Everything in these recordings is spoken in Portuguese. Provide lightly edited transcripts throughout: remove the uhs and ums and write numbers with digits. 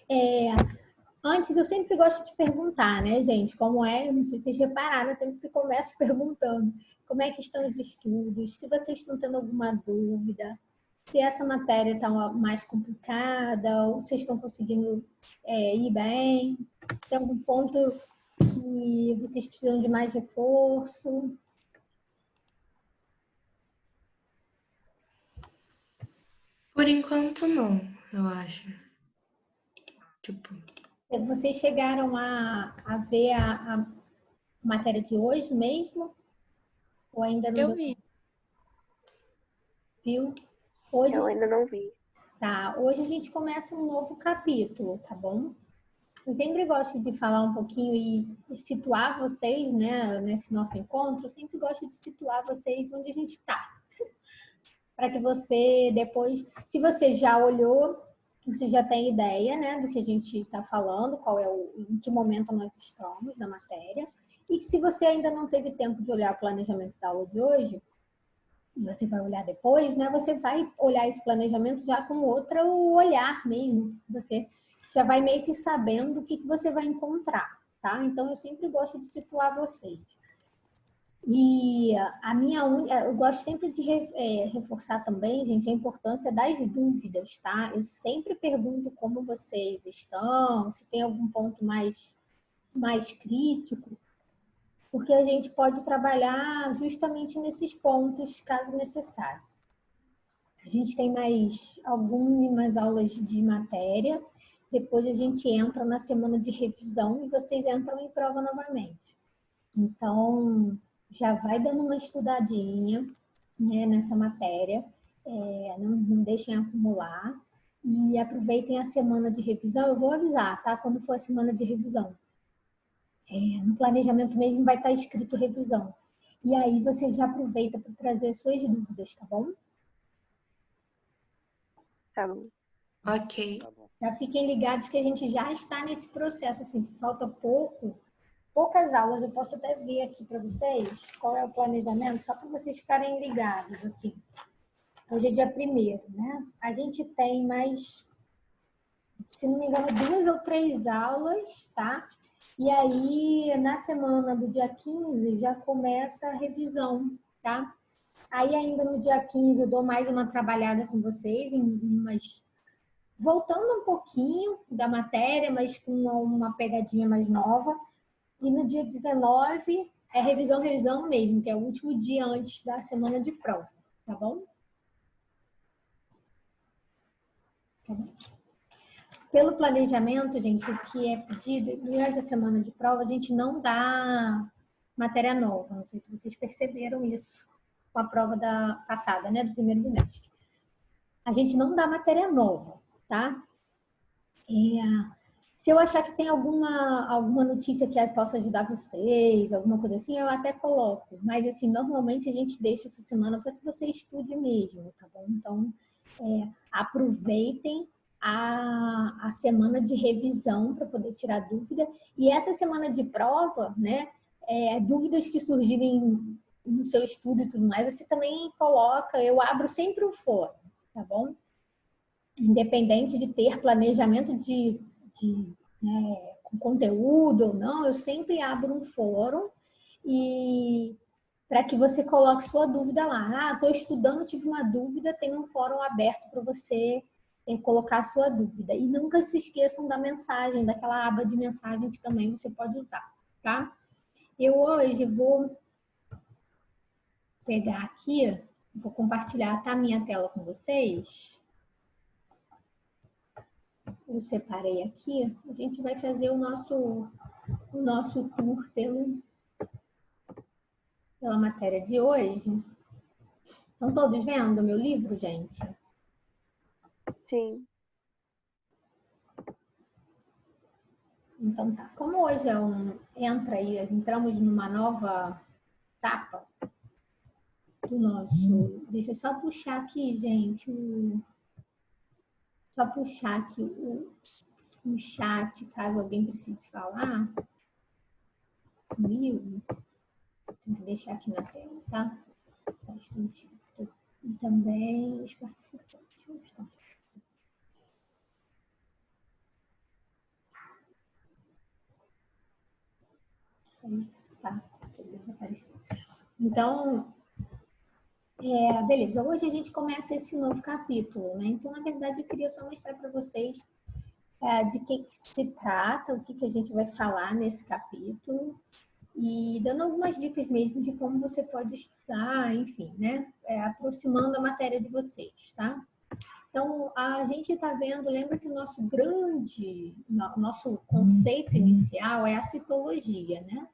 É, antes, eu sempre gosto de perguntar, né, gente? Como é, não sei se vocês repararam, eu sempre começo perguntando como é que estão os estudos, se vocês estão tendo alguma dúvida, se essa matéria está mais complicada, ou vocês estão conseguindo ir bem, se tem algum ponto que vocês precisam de mais reforço. Por enquanto, não, eu acho. Tipo, Vocês chegaram a ver a matéria de hoje mesmo? Ou ainda não eu deu vi. tempo? Viu? Hoje, Eu ainda não vi. tá, hoje a gente começa um novo capítulo, tá bom? Eu sempre gosto de falar um pouquinho e situar vocês, né, nesse nosso encontro. Eu sempre gosto de situar vocês onde a gente está. Para que você depois, se você já olhou, você já tem ideia, né, do que a gente está falando, em que momento nós estamos na matéria. E se você ainda não teve tempo de olhar o planejamento da aula de hoje, e você vai olhar depois, né? Você vai olhar esse planejamento já com outro olhar mesmo. Você já vai meio que sabendo o que você vai encontrar, tá? Então, eu sempre gosto de situar vocês. E eu gosto sempre de reforçar também, gente, a importância das dúvidas, tá? Eu sempre pergunto como vocês estão, se tem algum ponto mais crítico, porque a gente pode trabalhar justamente nesses pontos, caso necessário. A gente tem mais algumas aulas de matéria, depois a gente entra na semana de revisão e vocês entram em prova novamente. Então, já vai dando uma estudadinha, né, nessa matéria, não deixem acumular e aproveitem a semana de revisão. Eu vou avisar, tá? Quando for a semana de revisão. No planejamento mesmo vai estar escrito revisão. E aí você já aproveita para trazer suas dúvidas, tá bom? Tá bom. Ok. Tá bom. Já fiquem ligados que a gente já está nesse processo, assim, falta poucas aulas. Eu posso até ver aqui para vocês qual é o planejamento, só para vocês ficarem ligados, assim. Hoje é dia 1º, né? A gente tem mais, se não me engano, 2 ou 3 aulas, tá? E aí, na semana do dia 15, já começa a revisão, tá? Aí, ainda no dia 15, eu dou mais uma trabalhada com vocês, voltando um pouquinho da matéria, mas com uma pegadinha mais nova. E no dia 19 é revisão mesmo, que é o último dia antes da semana de prova, tá bom? Tá bom. Pelo planejamento, gente, o que é pedido, durante a semana de prova, a gente não dá matéria nova. Não sei se vocês perceberam isso com a prova da passada, né, do primeiro bimestre. A gente não dá matéria nova, tá? Se eu achar que tem alguma notícia que possa ajudar vocês, alguma coisa assim, eu até coloco. Mas, assim, normalmente a gente deixa essa semana para que você estude mesmo, tá bom? Então, aproveitem a semana de revisão para poder tirar dúvida. E essa semana de prova, né, dúvidas que surgirem no seu estudo e tudo mais, você também coloca, eu abro sempre um fórum, tá bom? Independente de ter planejamento com conteúdo ou não, eu sempre abro um fórum e para que você coloque sua dúvida lá. Ah, estou estudando, tive uma dúvida, tem um fórum aberto para você colocar a sua dúvida. E nunca se esqueçam da mensagem, daquela aba de mensagem que também você pode usar, tá? Eu hoje vou pegar aqui, vou compartilhar, tá, minha tela com vocês. Eu separei aqui, a gente vai fazer o nosso tour pela matéria de hoje. Estão todos vendo o meu livro, gente? Sim. Então tá. Como hoje entramos numa nova etapa do nosso. Deixa eu só puxar aqui, gente. Só puxar aqui o chat, caso alguém precise falar comigo. Tem que deixar aqui na tela, tá? Só um instantinho. E também os participantes. aí, tá, deve aparecer. Então, beleza, hoje a gente começa esse novo capítulo, né? Então, na verdade, eu queria só mostrar para vocês de que se trata, o que a gente vai falar nesse capítulo e dando algumas dicas mesmo de como você pode estudar, enfim, né? Aproximando a matéria de vocês, tá? Então, a gente está vendo, lembra que o nosso conceito inicial é a citologia, né?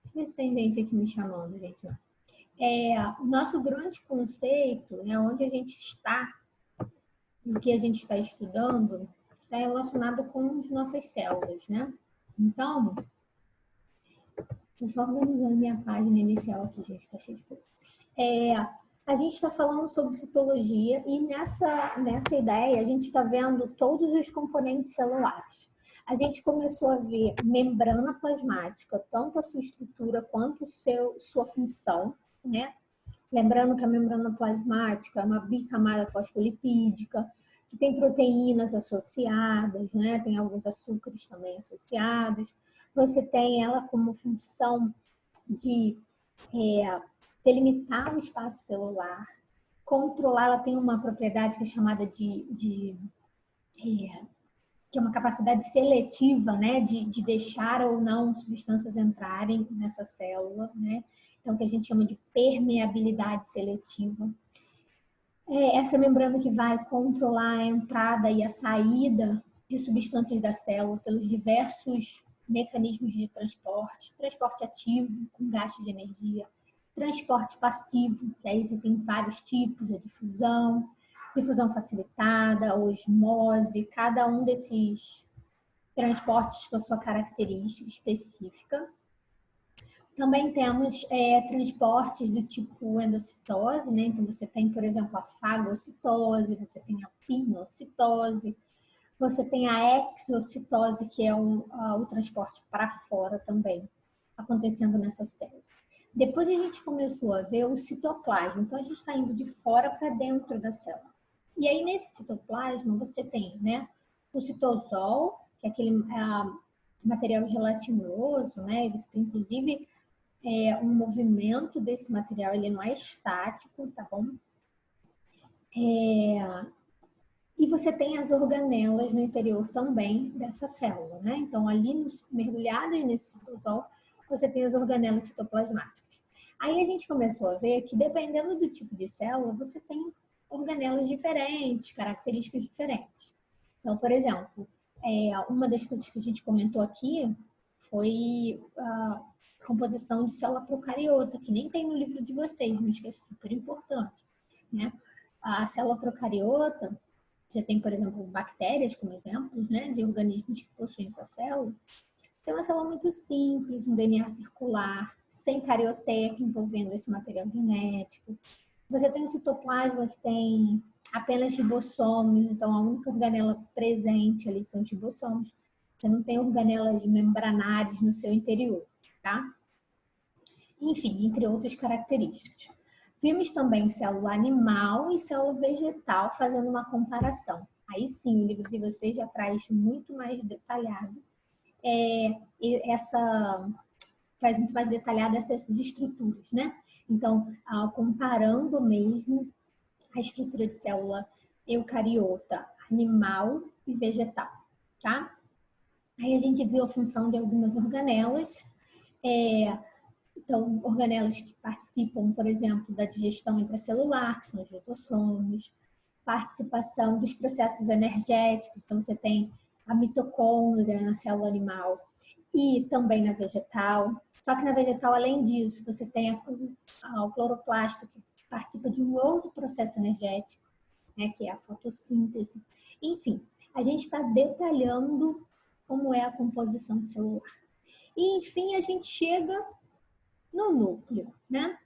Deixa eu ver se tem gente aqui me chamando, gente. Não. O nosso grande conceito, né, onde a gente está, o que a gente está estudando, está relacionado com as nossas células, né? Então, estou só organizando minha página inicial aqui, gente, está cheio de coisa. A gente está falando sobre citologia e nessa ideia a gente está vendo todos os componentes celulares. A gente começou a ver membrana plasmática, tanto a sua estrutura quanto sua função, né? Lembrando que a membrana plasmática é uma bicamada fosfolipídica, que tem proteínas associadas, né? Tem alguns açúcares também associados. Você tem ela como função de delimitar o espaço celular, controlar, ela tem uma propriedade que é chamada que é uma capacidade seletiva, né, de deixar ou não substâncias entrarem nessa célula, né, então que a gente chama de permeabilidade seletiva. Essa membrana que vai controlar a entrada e a saída de substâncias da célula pelos diversos mecanismos de transporte, transporte ativo, com gasto de energia, transporte passivo, que aí você tem vários tipos, a difusão facilitada, osmose, cada um desses transportes com a sua característica específica. Também temos transportes do tipo endocitose, né? Então você tem, por exemplo, a fagocitose, você tem a pinocitose, você tem a exocitose, que é o transporte para fora também, acontecendo nessa célula. Depois a gente começou a ver o citoplasma, então a gente está indo de fora para dentro da célula. E aí nesse citoplasma você tem, né, o citosol, que é aquele material gelatinoso, né? E você tem inclusive um movimento desse material, ele não é estático, tá bom? E você tem as organelas no interior também dessa célula, né? Então, ali mergulhadas nesse citosol, você tem as organelas citoplasmáticas. Aí a gente começou a ver que, dependendo do tipo de célula, você tem organelas diferentes, características diferentes. Então, por exemplo, uma das coisas que a gente comentou aqui foi a composição de célula procariota, que nem tem no livro de vocês, mas que é super importante, né? A célula procariota, você tem, por exemplo, bactérias como exemplos, né, de organismos que possuem essa célula. Tem uma célula muito simples, um DNA circular, sem carioteca envolvendo esse material genético. Você tem um citoplasma que tem apenas ribossomos, então a única organela presente ali são os ribossomos. Você não tem organelas membranares no seu interior, tá? Enfim, entre outras características. Vimos também célula animal e célula vegetal fazendo uma comparação. Aí sim, o livro de vocês já traz muito mais detalhado traz muito mais detalhado essas estruturas, né? Então, comparando mesmo a estrutura de célula eucariota, animal e vegetal, tá? Aí a gente viu a função de algumas organelas, então, organelas que participam, por exemplo, da digestão intracelular, que são os lisossomos, participação dos processos energéticos, então você tem a mitocôndria na célula animal e também na vegetal. Só que na vegetal, além disso, você tem o cloroplasto, que participa de um outro processo energético, né, que é a fotossíntese. Enfim, a gente está detalhando como é a composição celular. E, enfim, a gente chega no núcleo, né?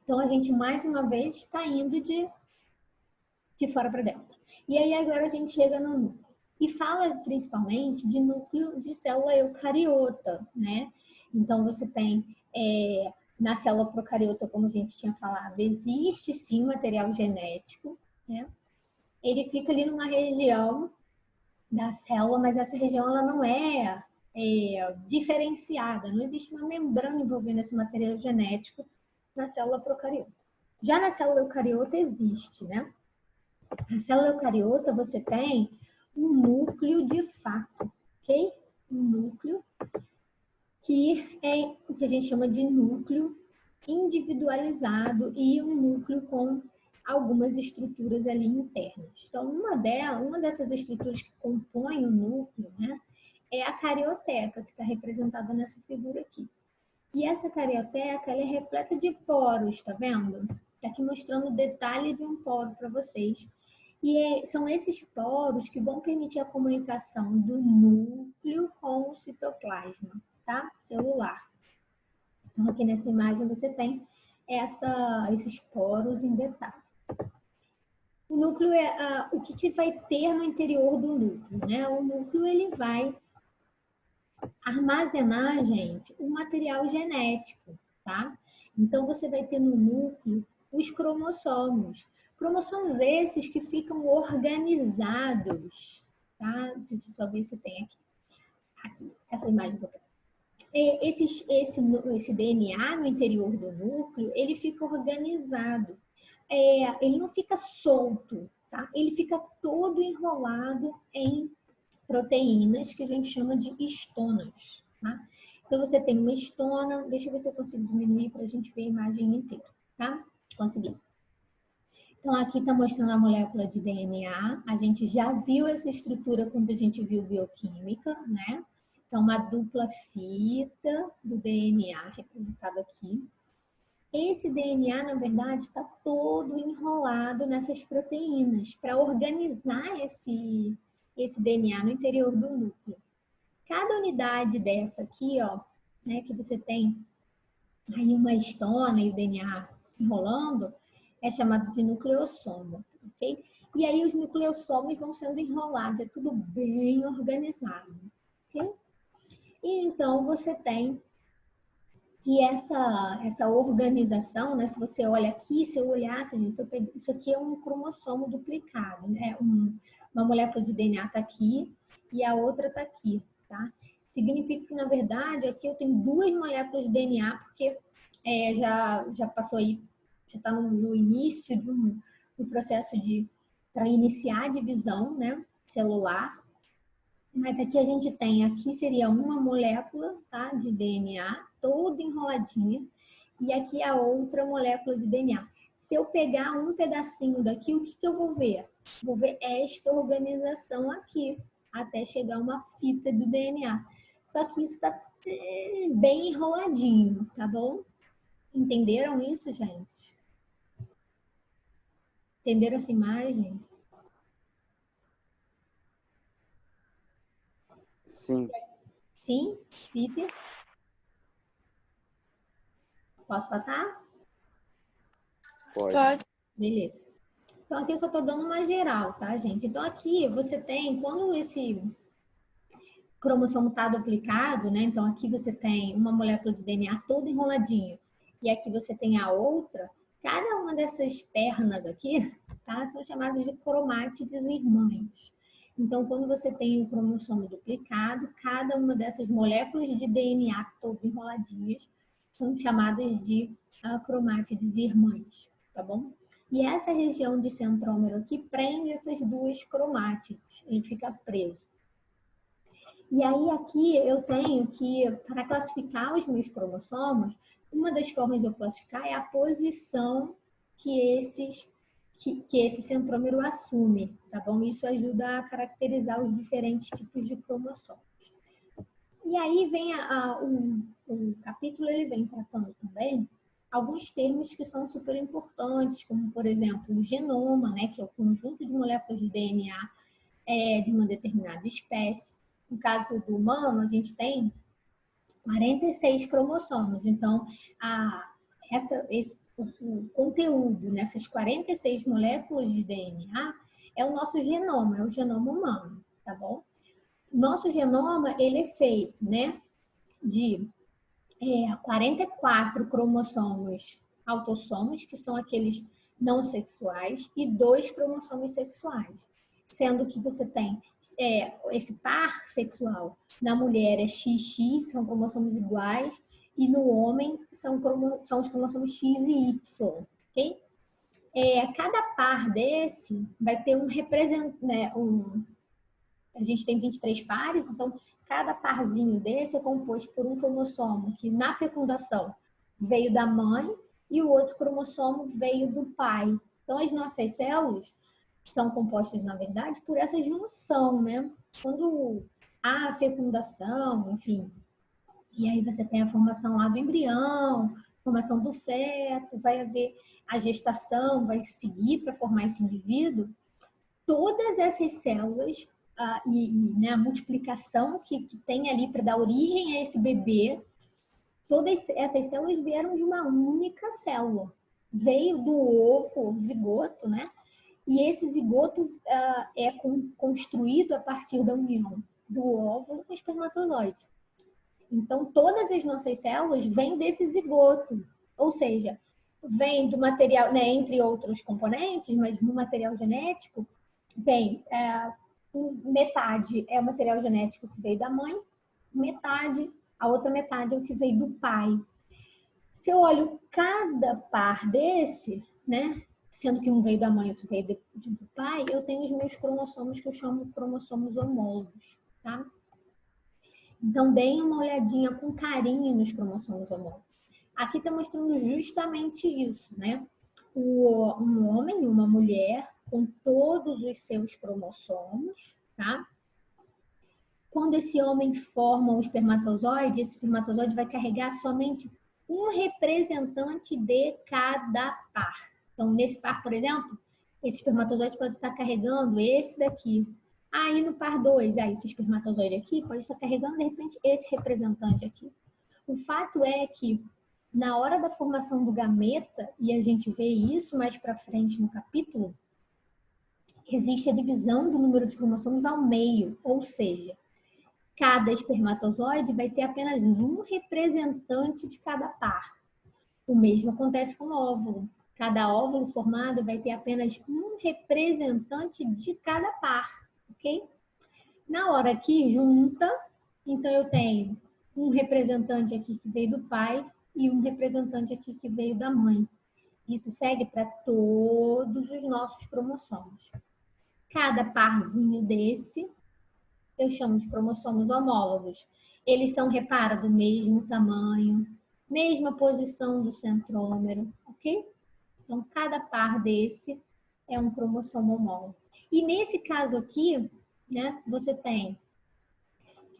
Então, a gente, mais uma vez, está indo de fora para dentro. E aí, agora a gente chega no núcleo. E fala, principalmente, de núcleo de célula eucariota, né? Então, você tem, na célula procariota, como a gente tinha falado, existe, sim, material genético, né? Ele fica ali numa região da célula, mas essa região, ela não é diferenciada, não existe uma membrana envolvendo esse material genético na célula procariota. Já na célula eucariota existe, né? Na célula eucariota você tem um núcleo de fato, ok? Um núcleo que é o que a gente chama de núcleo individualizado e um núcleo com algumas estruturas ali internas. Então, uma dessas estruturas que compõem o núcleo, né, é a carioteca, que está representada nessa figura aqui. E essa carioteca, ela é repleta de poros, tá vendo? Está aqui mostrando o detalhe de um poro para vocês. E são esses poros que vão permitir a comunicação do núcleo com o citoplasma, tá? Celular. Então, aqui nessa imagem você tem esses poros em detalhe. O núcleo o que vai ter no interior do núcleo, né? O núcleo ele vai armazenar, gente, o material genético, tá? Então, você vai ter no núcleo os cromossomos. Cromossomos esses que ficam organizados, tá? Deixa eu só ver se tem aqui. Aqui, essa imagem que eu quero. Esse DNA no interior do núcleo, ele fica organizado. Ele não fica solto, tá? Ele fica todo enrolado em proteínas que a gente chama de estonas, tá? Então, você tem uma estona, deixa eu ver se eu consigo diminuir para a gente ver a imagem inteira, tá? Consegui. Então, aqui está mostrando a molécula de DNA. A gente já viu essa estrutura quando a gente viu bioquímica, né? Então, uma dupla fita do DNA representado aqui. Esse DNA, na verdade, está todo enrolado nessas proteínas para organizar esse DNA no interior do núcleo. Cada unidade dessa aqui, ó, né, que você tem aí uma histona e o DNA enrolando, é chamado de nucleossomo, ok? E aí os nucleossomos vão sendo enrolados, é tudo bem organizado, ok? E então você tem que essa organização, né? Se você olha aqui, se eu olhasse, gente, isso aqui é um cromossomo duplicado, né? Uma molécula de DNA está aqui e a outra está aqui, tá? Significa que, na verdade, aqui eu tenho duas moléculas de DNA, porque já passou aí, já está no início de um processo para iniciar a divisão, né, celular. Mas aqui a gente tem, aqui seria uma molécula, tá, de DNA, toda enroladinha, e aqui a outra molécula de DNA. Se eu pegar um pedacinho daqui, o que eu vou ver? Vou ver esta organização aqui, até chegar uma fita do DNA. Só que isso está bem enroladinho, tá bom? Entenderam isso, gente? Entenderam essa imagem? Sim. Sim, Peter? Posso passar? Pode. Beleza. Então, aqui eu só estou dando uma geral, tá, gente? Então, aqui você tem, quando esse cromossomo está duplicado, né? Então, aqui você tem uma molécula de DNA toda enroladinha e aqui você tem a outra. Cada uma dessas pernas aqui, tá? São chamadas de cromátides irmãs. Então, quando você tem o cromossomo duplicado, cada uma dessas moléculas de DNA todas enroladinhas são chamadas de cromátides irmãs, tá bom? E essa região de centrômero aqui prende essas duas cromátides, ele fica preso. E aí aqui eu tenho que, para classificar os meus cromossomos, uma das formas de eu classificar é a posição que esse centrômero assume, tá bom? Isso ajuda a caracterizar os diferentes tipos de cromossomos. E aí vem o capítulo, ele vem tratando também alguns termos que são super importantes, como, por exemplo, o genoma, né, que é o conjunto de moléculas de DNA de uma determinada espécie. No caso do humano, a gente tem 46 cromossomos. Então, o conteúdo nessas 46 moléculas de DNA é o nosso genoma, é o genoma humano, tá bom? Nosso genoma, ele é feito, né, de 44 cromossomos autossomos, que são aqueles não sexuais, e 2 cromossomos sexuais. sendo que você tem esse par sexual. Na mulher é XX, são cromossomos iguais, e no homem são os cromossomos X e Y, ok? Cada par desse vai ter um representante, né, a gente tem 23 pares, então cada parzinho desse é composto por um cromossomo que na fecundação veio da mãe e o outro cromossomo veio do pai. Então as nossas células são compostas, na verdade, por essa junção, né? Quando há a fecundação, enfim, e aí você tem a formação lá do embrião, formação do feto, vai haver a gestação, vai seguir para formar esse indivíduo. Todas essas células né, a multiplicação que tem ali para dar origem a esse bebê, todas essas células vieram de uma única célula. Veio do ovo, zigoto, né? E esse zigoto é construído a partir da união do óvulo com o espermatozoide. Então, todas as nossas células vêm desse zigoto. Ou seja, vem do material, né, entre outros componentes, mas no material genético, vem metade é o material genético que veio da mãe, a outra metade é o que veio do pai. Se eu olho cada par desse, né, sendo que um veio da mãe e outro veio do pai, eu tenho os meus cromossomos que eu chamo cromossomos homólogos, tá? Então, deem uma olhadinha com carinho nos cromossomos homólogos. Aqui está mostrando justamente isso, né? Um homem e uma mulher com todos os seus cromossomos, tá? Quando esse homem forma um espermatozoide, esse espermatozoide vai carregar somente um representante de cada par. Então, nesse par, por exemplo, esse espermatozoide pode estar carregando esse daqui. Aí no par 2, esse espermatozoide aqui pode estar carregando, de repente, esse representante aqui. O fato é que na hora da formação do gameta, e a gente vê isso mais para frente no capítulo, existe a divisão do número de cromossomos ao meio, ou seja, cada espermatozoide vai ter apenas um representante de cada par. O mesmo acontece com o óvulo. Cada óvulo formado vai ter apenas um representante de cada par, ok? Na hora que junta, então eu tenho um representante aqui que veio do pai e um representante aqui que veio da mãe. Isso segue para todos os nossos cromossomos. Cada parzinho desse eu chamo de cromossomos homólogos. Eles são, repara, do mesmo tamanho, mesma posição do centrômero, ok? Então, cada par desse é um cromossomo homólogo. E nesse caso aqui, né, você tem,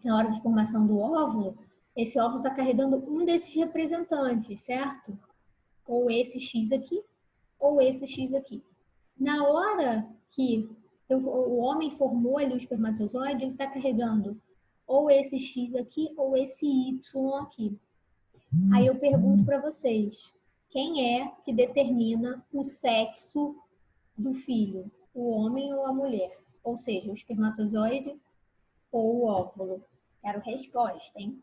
na hora de formação do óvulo, esse óvulo está carregando um desses representantes, certo? Ou esse X aqui, ou esse X aqui. Na hora que o homem formou ali o espermatozoide, ele está carregando ou esse X aqui ou esse Y aqui. Aí eu pergunto para vocês, quem é que determina o sexo do filho? O homem ou a mulher? Ou seja, o espermatozoide ou o óvulo? Quero resposta, hein?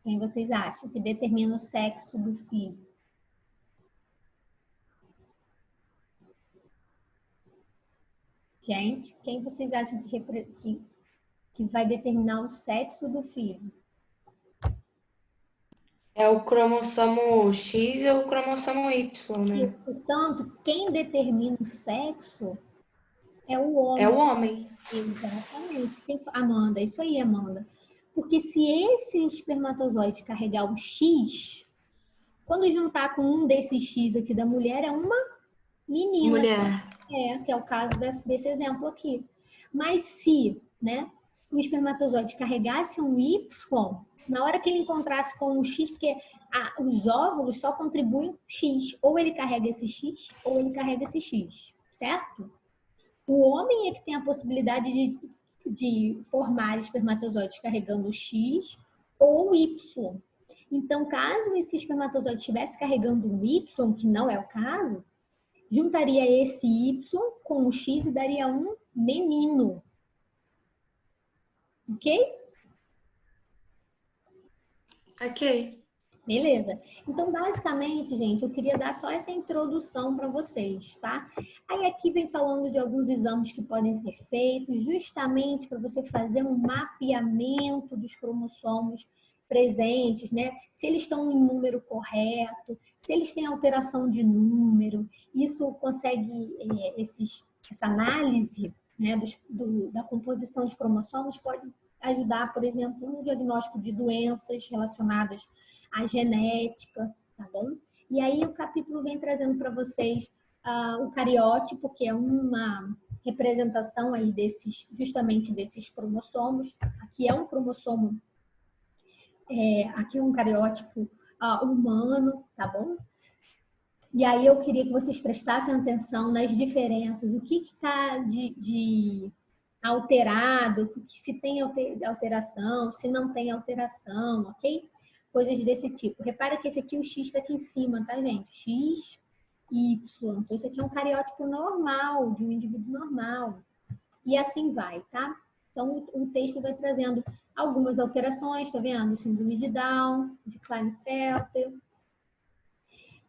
Quem vocês acham que determina o sexo do filho? Gente, quem vocês acham que vai determinar o sexo do filho? É o cromossomo X e o cromossomo Y, E, né? portanto, quem determina o sexo é o É o homem. homem. Exatamente. Amanda, isso aí, Amanda. Porque se esse espermatozoide carregar o X, quando juntar com um desses X aqui da mulher, é uma menina. Mulher. Que é o caso desse exemplo aqui. Mas se, né, o espermatozoide carregasse um Y, na hora que ele encontrasse com um X, porque os óvulos só contribuem com X, ou ele carrega esse X, ou ele carrega esse X, certo? O homem é que tem a possibilidade de formar espermatozoides carregando o X ou o Y. Então, caso esse espermatozoide estivesse carregando um Y, que não é o caso, juntaria esse Y com o X e daria um menino. Ok? Ok. Beleza? Então, basicamente, gente, eu queria dar só essa introdução para vocês, tá? Aí aqui vem falando de alguns exames que podem ser feitos, justamente para você fazer um mapeamento dos cromossomos presentes, né? Se eles estão em número correto, se eles têm alteração de número, isso consegue, essa análise, né, da composição de cromossomos pode ajudar, por exemplo, no diagnóstico de doenças relacionadas à genética, tá bom? E aí o capítulo vem trazendo para vocês o cariótipo, que é uma representação aí justamente desses cromossomos. Aqui é um cromossomo, aqui é um cariótipo humano, tá bom? E aí eu queria que vocês prestassem atenção nas diferenças, o que está de alterado, se tem alteração, se não tem alteração, ok? Coisas desse tipo. Repara que esse aqui, o X está aqui em cima, tá, gente? X, Y. Então, isso aqui é um cariótipo normal, de um indivíduo normal. E assim vai, tá? Então, o texto vai trazendo algumas alterações, tá vendo? Síndrome de Down, de Klinefelter.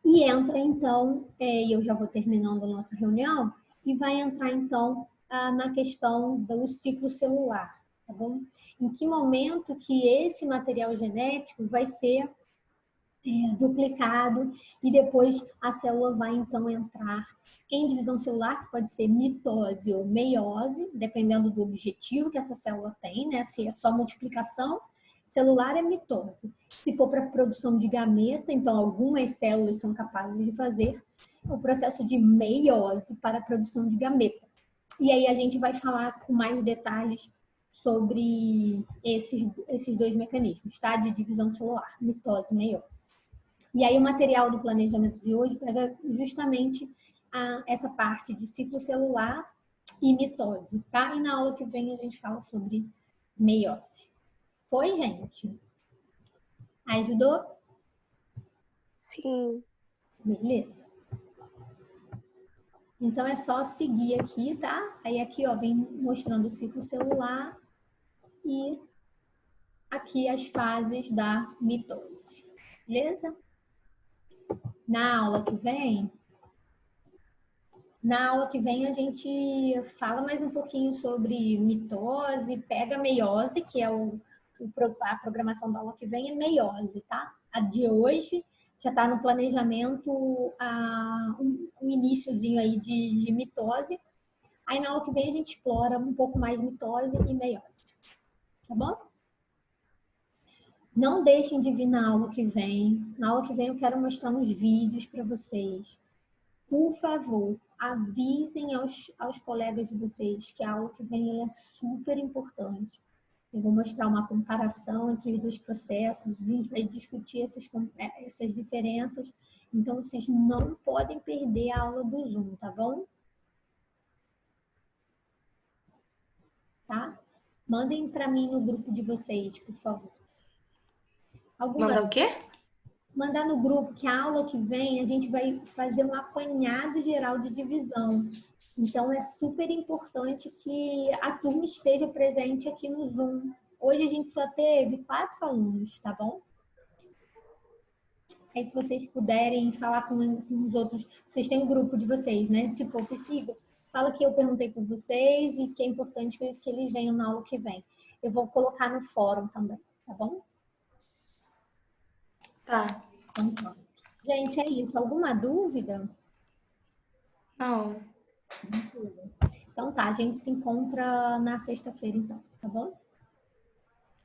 E entra, então, e eu já vou terminando a nossa reunião, e vai entrar, então, na questão do ciclo celular, tá bom? Em que momento que esse material genético vai ser duplicado e depois a célula vai, então, entrar em divisão celular, que pode ser mitose ou meiose, dependendo do objetivo que essa célula tem, né? Se é só multiplicação celular, é mitose. Se for para produção de gameta, então algumas células são capazes de fazer o processo de meiose para a produção de gameta. E aí a gente vai falar com mais detalhes sobre esses dois mecanismos, tá? De divisão celular, mitose e meiose. E aí o material do planejamento de hoje pega justamente essa parte de ciclo celular e mitose, tá? E na aula que vem a gente fala sobre meiose. Foi, gente? Ajudou? Sim. Beleza. Então é só seguir aqui, tá? Aí aqui, ó, vem mostrando o ciclo celular e aqui as fases da mitose. Beleza? Na aula que vem, a gente fala mais um pouquinho sobre mitose, pega meiose, que é a programação da aula que vem é meiose, tá? A de hoje já está no planejamento um iniciozinho aí de mitose. Aí na aula que vem a gente explora um pouco mais mitose e meiose, tá bom? Não deixem de vir na aula que vem. Na aula que vem eu quero mostrar uns vídeos para vocês. Por favor, avisem aos colegas de vocês que a aula que vem é super importante. Eu vou mostrar uma comparação entre os dois processos, a gente vai discutir essas diferenças. Então, vocês não podem perder a aula do Zoom, tá bom? Tá? Mandem para mim no grupo de vocês, por favor. Mandar o quê? Mandar no grupo que a aula que vem a gente vai fazer um apanhado geral de divisão. Então, é super importante que a turma esteja presente aqui no Zoom. Hoje a gente só teve 4 alunos, tá bom? Aí, se vocês puderem falar com os outros, vocês têm um grupo de vocês, né? Se for possível, fala que eu perguntei por vocês e que é importante que eles venham na aula que vem. Eu vou colocar no fórum também, tá bom? Tá. Então, gente, é isso. Alguma dúvida? Não. Então tá, a gente se encontra na sexta-feira então, tá bom?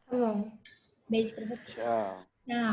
Tá bom. Beijo pra você. Tchau. Tchau.